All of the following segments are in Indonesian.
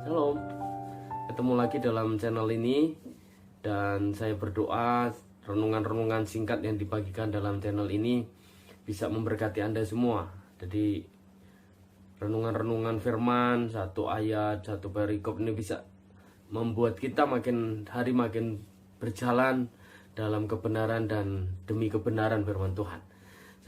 Shalom, ketemu lagi dalam channel ini. Dan saya berdoa renungan-renungan singkat yang dibagikan dalam channel ini bisa memberkati Anda semua. Jadi renungan-renungan firman, satu ayat, satu perikop ini bisa membuat kita makin hari makin berjalan dalam kebenaran dan demi kebenaran firman Tuhan.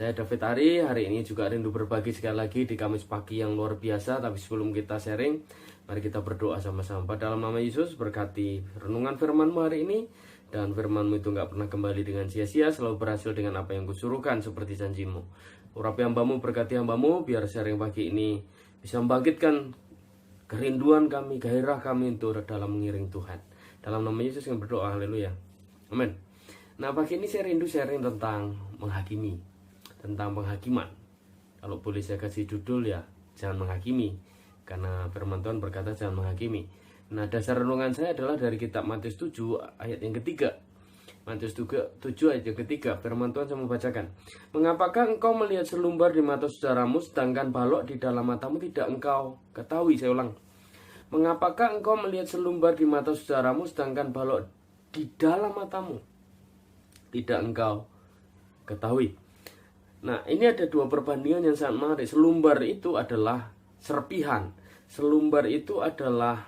Saya David Ari, hari ini juga rindu berbagi sekali lagi di Kamis pagi yang luar biasa. Tapi sebelum kita sharing, mari kita berdoa sama-sama. Dalam nama Yesus, berkati renungan firman-Mu hari ini. Dan firman-Mu itu gak pernah kembali dengan sia-sia, selalu berhasil dengan apa yang kusuruhkan seperti janji-Mu. Urapi hamba-Mu, berkati hamba-Mu, biar sharing pagi ini bisa membangkitkan kerinduan kami, gairah kami untuk dalam mengiring Tuhan. Dalam nama Yesus yang berdoa, haleluya, amin. Nah, pagi ini saya rindu sharing tentang menghakimi, tentang penghakiman. Kalau boleh saya kasih judul ya, jangan menghakimi, karena firman Tuhan berkata jangan menghakimi. Nah, dasar renungan saya adalah dari kitab Matius 7 ayat yang ketiga. Matius 7 ayat yang ketiga, firman Tuhan saya membacakan. Mengapakah engkau melihat selumbar di mata saudaramu, sedangkan balok di dalam matamu tidak engkau ketahui? Saya ulang. Mengapakah engkau melihat selumbar di mata saudaramu, sedangkan balok di dalam matamu tidak engkau ketahui? Nah, ini ada dua perbandingan yang sangat menarik. Selumbar itu adalah serpihan. Selumbar itu adalah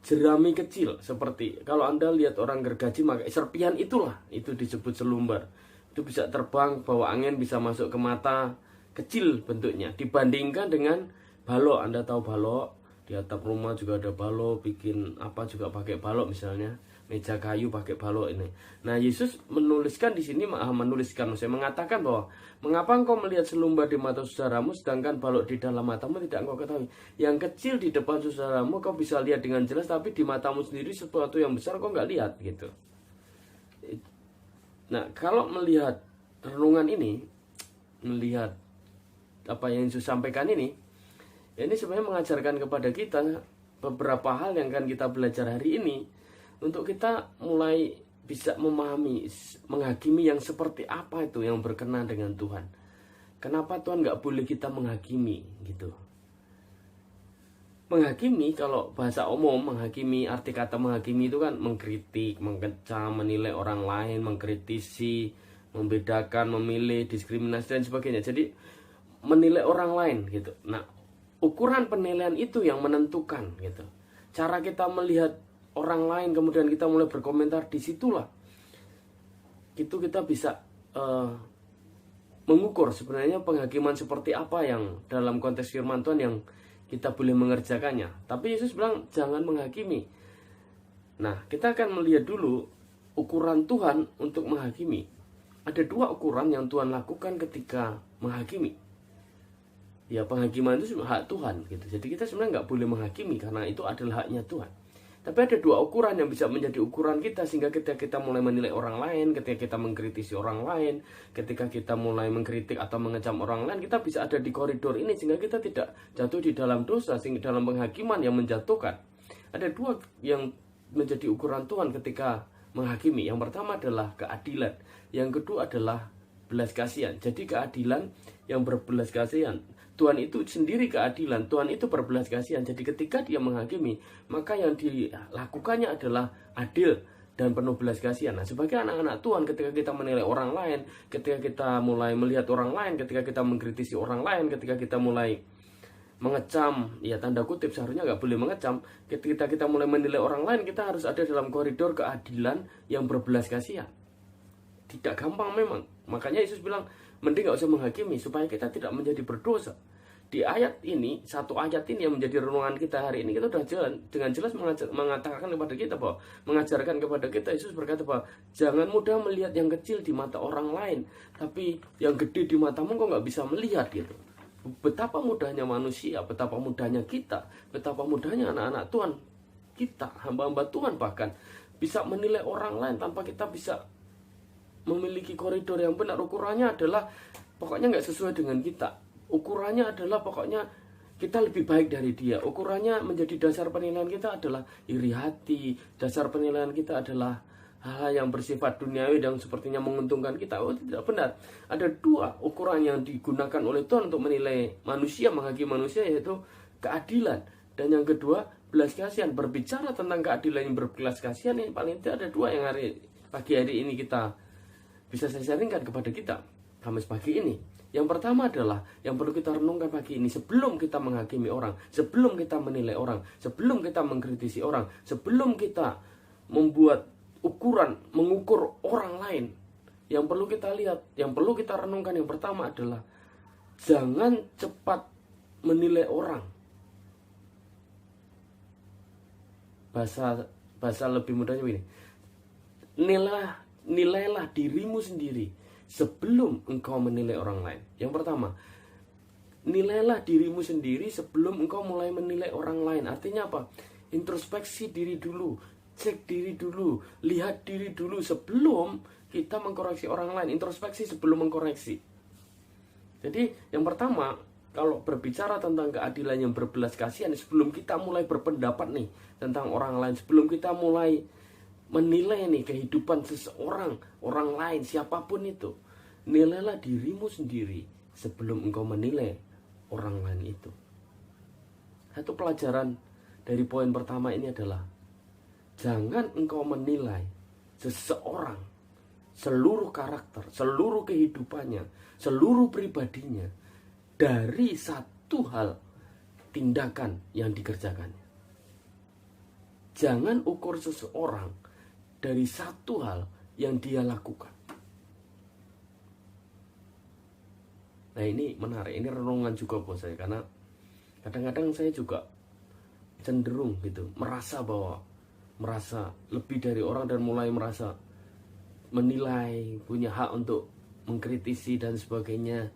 jerami kecil. Seperti kalau Anda lihat orang gergaji pakai serpihan itulah, itu disebut selumbar. Itu bisa terbang, bawa angin, bisa masuk ke mata, kecil bentuknya. Dibandingkan dengan balok. Anda tahu balok, di atap rumah juga ada balok, bikin apa juga pakai balok misalnya. Meja kayu pakai balok ini. Nah, Yesus menuliskan di sini, saya mengatakan bahwa mengapa engkau melihat selumbar di mata saudaramu, sedangkan balok di dalam matamu tidak engkau ketahui. Yang kecil di depan saudaramu kau bisa lihat dengan jelas, tapi di matamu sendiri sesuatu yang besar kau nggak lihat gitu. Nah, kalau melihat renungan ini, melihat apa yang Yesus sampaikan ini sebenarnya mengajarkan kepada kita beberapa hal yang akan kita belajar hari ini, untuk kita mulai bisa memahami, menghakimi yang seperti apa itu yang berkenan dengan Tuhan. Kenapa Tuhan nggak boleh kita menghakimi gitu? Menghakimi, kalau bahasa umum, menghakimi, arti kata menghakimi itu kan mengkritik, mengecam, menilai orang lain, mengkritisi, membedakan, memilih, diskriminasi dan sebagainya. Jadi menilai orang lain gitu. Nah, ukuran penilaian itu yang menentukan gitu. Cara kita melihat orang lain, kemudian kita mulai berkomentar, disitulah itu kita bisa mengukur sebenarnya penghakiman seperti apa yang dalam konteks firman Tuhan yang kita boleh mengerjakannya. Tapi Yesus bilang jangan menghakimi. Nah, kita akan melihat dulu ukuran Tuhan untuk menghakimi. Ada dua ukuran yang Tuhan lakukan ketika menghakimi. Ya, penghakiman itu hak Tuhan gitu. Jadi kita sebenarnya nggak boleh menghakimi karena itu adalah haknya Tuhan. Tapi ada dua ukuran yang bisa menjadi ukuran kita, sehingga ketika kita mulai menilai orang lain, ketika kita mengkritisi orang lain, ketika kita mulai mengkritik atau mengecam orang lain, kita bisa ada di koridor ini sehingga kita tidak jatuh di dalam dosa, sehingga dalam penghakiman yang menjatuhkan. Ada dua yang menjadi ukuran Tuhan ketika menghakimi. Yang pertama adalah keadilan, yang kedua adalah belas kasihan. Jadi keadilan yang berbelas kasihan. Tuhan itu sendiri keadilan, Tuhan itu berbelas kasihan. Jadi ketika dia menghakimi, maka yang dilakukannya adalah adil dan penuh belas kasihan. Nah, sebagai anak-anak Tuhan, ketika kita menilai orang lain, ketika kita mulai melihat orang lain, ketika kita mengkritisi orang lain, ketika kita mulai mengecam, ya tanda kutip, seharusnya nggak boleh mengecam. Ketika kita mulai menilai orang lain, kita harus ada dalam koridor keadilan yang berbelas kasihan. Tidak gampang memang. Makanya Yesus bilang, mending gak usah menghakimi supaya kita tidak menjadi berdosa. Di ayat ini, satu ayat ini yang menjadi renungan kita hari ini, kita sudah dengan jelas mengatakan kepada kita bahwa, mengajarkan kepada kita, Yesus berkata bahwa jangan mudah melihat yang kecil di mata orang lain, tapi yang gede di matamu kok nggak bisa melihat gitu. Betapa mudahnya manusia, betapa mudahnya kita, betapa mudahnya anak-anak Tuhan, kita, hamba-hamba Tuhan bahkan, bisa menilai orang lain tanpa kita bisa memiliki koridor yang benar. Ukurannya adalah pokoknya nggak sesuai dengan kita. Ukurannya adalah pokoknya kita lebih baik dari dia. Ukurannya menjadi dasar penilaian kita adalah iri hati. Dasar penilaian kita adalah hal yang bersifat duniawi dan sepertinya menguntungkan kita. Oh, tidak benar. Ada dua ukuran yang digunakan oleh Tuhan untuk menilai manusia, menghakimi manusia, yaitu keadilan. Dan yang kedua, belas kasihan. Berbicara tentang keadilan yang berbelas kasihan, ini paling tidak ada dua yang pagi hari ini kita bisa saya sharingkan kepada kita Kamis pagi ini. Yang pertama adalah yang perlu kita renungkan pagi ini, sebelum kita menghakimi orang, sebelum kita menilai orang, sebelum kita mengkritisi orang, sebelum kita membuat ukuran, mengukur orang lain, yang perlu kita lihat, yang perlu kita renungkan, yang pertama adalah jangan cepat menilai orang. Bahasa lebih mudahnya begini, nilailah dirimu sendiri sebelum engkau menilai orang lain. Yang pertama, nilailah dirimu sendiri sebelum engkau mulai menilai orang lain. Artinya apa? Introspeksi diri dulu, cek diri dulu, lihat diri dulu sebelum kita mengkoreksi orang lain. Introspeksi sebelum mengkoreksi. Jadi yang pertama, kalau berbicara tentang keadilan yang berbelas kasihan, sebelum kita mulai berpendapat nih tentang orang lain, sebelum kita mulai menilai nih kehidupan seseorang, orang lain, siapapun itu, nilailah dirimu sendiri sebelum engkau menilai orang lain itu. Satu pelajaran dari poin pertama ini adalah jangan engkau menilai seseorang, seluruh karakter, seluruh kehidupannya, seluruh pribadinya dari satu hal, tindakan yang dikerjakannya. Jangan ukur seseorang dari satu hal yang dia lakukan. Nah, ini menarik, ini renungan juga buat saya, karena kadang-kadang saya juga cenderung gitu, merasa lebih dari orang dan mulai merasa menilai, punya hak untuk mengkritisi dan sebagainya,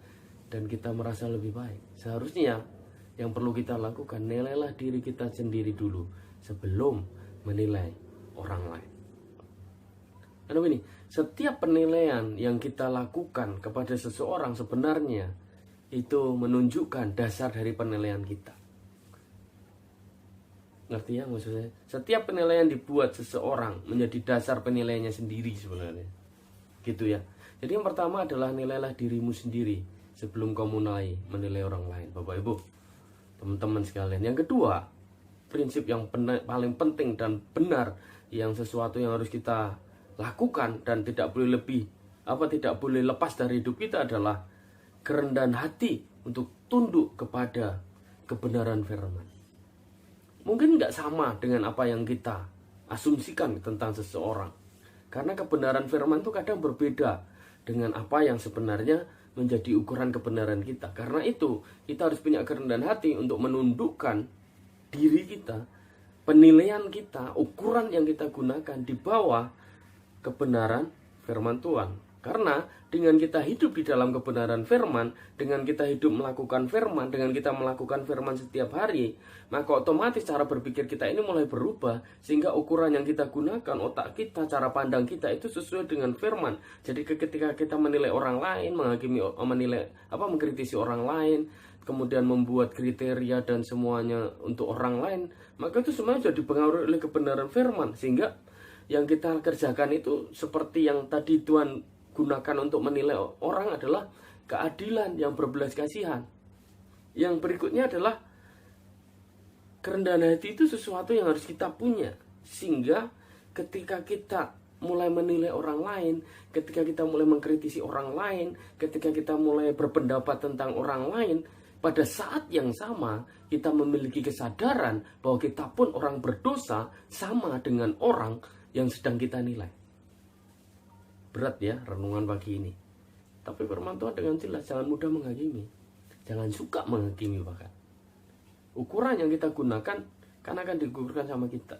dan kita merasa lebih baik. Seharusnya yang perlu kita lakukan, nilailah diri kita sendiri dulu sebelum menilai orang lain. Karena begini, setiap penilaian yang kita lakukan kepada seseorang sebenarnya itu menunjukkan dasar dari penilaian kita. Ngerti ya maksudnya? Setiap penilaian dibuat seseorang menjadi dasar penilaiannya sendiri sebenarnya. Gitu ya. Jadi yang pertama adalah nilailah dirimu sendiri sebelum kau mulai menilai orang lain, Bapak Ibu, teman-teman sekalian. Yang kedua, prinsip yang paling penting dan benar, yang sesuatu yang harus kita lakukan dan tidak boleh lepas dari hidup kita adalah kerendahan hati untuk tunduk kepada kebenaran firman. Mungkin nggak sama dengan apa yang kita asumsikan tentang seseorang, karena kebenaran firman itu kadang berbeda dengan apa yang sebenarnya menjadi ukuran kebenaran kita. Karena itu kita harus punya kerendahan hati untuk menundukkan diri kita, penilaian kita, ukuran yang kita gunakan di bawah kebenaran firman Tuhan. Karena dengan kita hidup di dalam kebenaran firman, dengan kita hidup melakukan firman, dengan kita melakukan firman setiap hari, maka otomatis cara berpikir kita ini mulai berubah, sehingga ukuran yang kita gunakan, otak kita, cara pandang kita itu sesuai dengan firman. Jadi ketika kita menilai orang lain, mengkritisi orang lain, kemudian membuat kriteria dan semuanya untuk orang lain, maka itu semuanya sudah dipengaruhi oleh kebenaran firman, sehingga yang kita kerjakan itu seperti yang tadi Tuhan gunakan untuk menilai orang adalah keadilan yang berbelas kasihan. Yang berikutnya adalah kerendahan hati itu sesuatu yang harus kita punya, sehingga ketika kita mulai menilai orang lain, ketika kita mulai mengkritisi orang lain, ketika kita mulai berpendapat tentang orang lain, pada saat yang sama kita memiliki kesadaran bahwa kita pun orang berdosa sama dengan orang yang sedang kita nilai. Berat ya renungan pagi ini. Tapi firman Tuhan dengan jelas, jangan mudah menghakimi, jangan suka menghakimi bahkan. Ukuran yang kita gunakan kan akan diukurkan sama kita.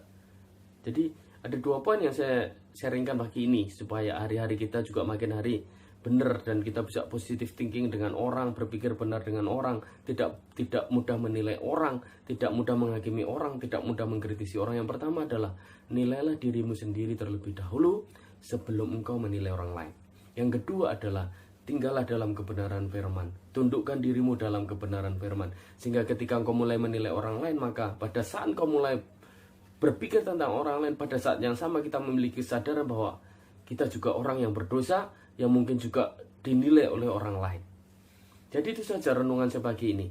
Jadi ada dua poin yang saya sharingkan pagi ini, supaya hari-hari kita juga makin hari benar dan kita bisa positive thinking dengan orang, berpikir benar dengan orang, tidak mudah menilai orang, tidak mudah menghakimi orang, tidak mudah mengkritisi orang. Yang pertama adalah nilailah dirimu sendiri terlebih dahulu sebelum engkau menilai orang lain. Yang kedua adalah tinggallah dalam kebenaran firman, tundukkan dirimu dalam kebenaran firman, sehingga ketika engkau mulai menilai orang lain, maka pada saat engkau mulai berpikir tentang orang lain, pada saat yang sama kita memiliki kesadaran bahwa kita juga orang yang berdosa, yang mungkin juga dinilai oleh orang lain. Jadi itu saja renungan saya pagi ini.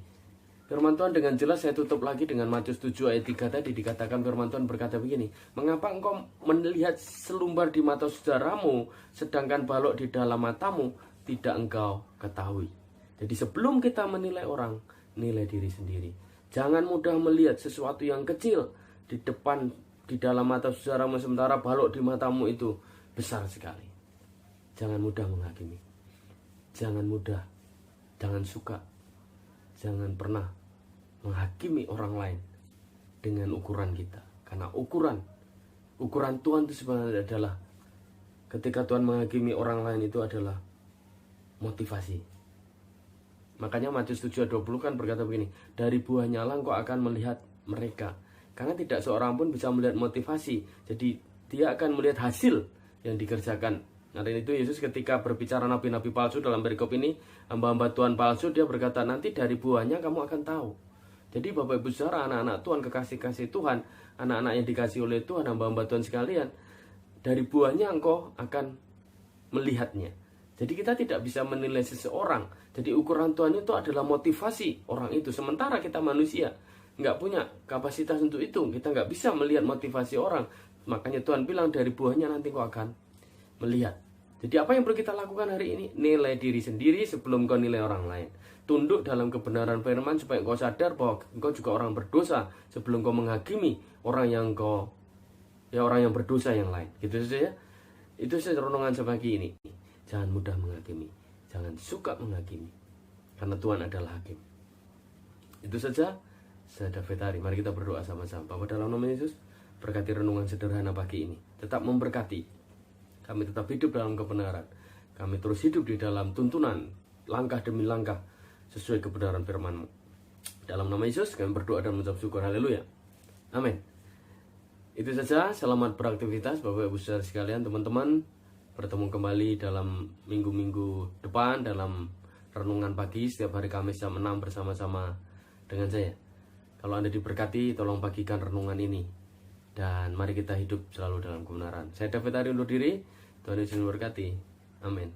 Firman Tuhan dengan jelas, saya tutup lagi dengan Matius 7 ayat 3 tadi, dikatakan firman Tuhan berkata begini, mengapa engkau melihat selumbar di mata saudaramu, sedangkan balok di dalam matamu tidak engkau ketahui. Jadi sebelum kita menilai orang, nilai diri sendiri. Jangan mudah melihat sesuatu yang kecil di depan, di dalam mata saudaramu, sementara balok di matamu itu besar sekali. Jangan mudah menghakimi. Jangan mudah, jangan suka, jangan pernah menghakimi orang lain dengan ukuran kita. Karena ukuran Tuhan itu sebenarnya adalah, ketika Tuhan menghakimi orang lain itu adalah motivasi. Makanya Matius 7:20 kan berkata begini, dari buahnya lah engkau akan melihat mereka. Karena tidak seorang pun bisa melihat motivasi. Jadi dia akan melihat hasil yang dikerjakan. Nah, itu Yesus ketika berbicara nabi-nabi palsu dalam perikop ini, hamba-hamba Tuhan palsu, dia berkata nanti dari buahnya kamu akan tahu. Jadi Bapak Ibu Saudara, anak-anak Tuhan, kekasih-kasih Tuhan, anak-anak yang dikasih oleh Tuhan, hamba-hamba Tuhan sekalian, dari buahnya engkau akan melihatnya. Jadi kita tidak bisa menilai seseorang. Jadi ukuran Tuhan itu adalah motivasi orang itu. Sementara kita manusia nggak punya kapasitas untuk itu. Kita nggak bisa melihat motivasi orang. Makanya Tuhan bilang dari buahnya nanti kau akan melihat. Jadi apa yang perlu kita lakukan hari ini? Nilai diri sendiri sebelum kau nilai orang lain. Tunduk dalam kebenaran firman supaya kau sadar bahwa kau juga orang berdosa sebelum kau menghakimi orang yang berdosa yang lain. Gitu saja ya. Itu saja renungan saya pagi ini. Jangan mudah menghakimi, jangan suka menghakimi, karena Tuhan adalah hakim. Itu saja. Saya David Hari. Mari kita berdoa sama-sama. Bapa, dalam nama Yesus, berkati renungan sederhana pagi ini. Tetap memberkati. Kami tetap hidup dalam kebenaran. Kami terus hidup di dalam tuntunan, langkah demi langkah, sesuai kebenaran firman-Mu. Dalam nama Yesus, kami berdoa dan mengucap syukur. Haleluya. Amin. Itu saja. Selamat beraktivitas Bapak Ibu Saudara sekalian, teman-teman. Bertemu kembali dalam minggu-minggu depan dalam renungan pagi setiap hari Kamis jam 6 bersama-sama dengan saya. Kalau Anda diberkati, tolong bagikan renungan ini. Dan mari kita hidup selalu dalam kebenaran. Saya David Ari undur diri. Tuhan Yesus memberkati. Amin.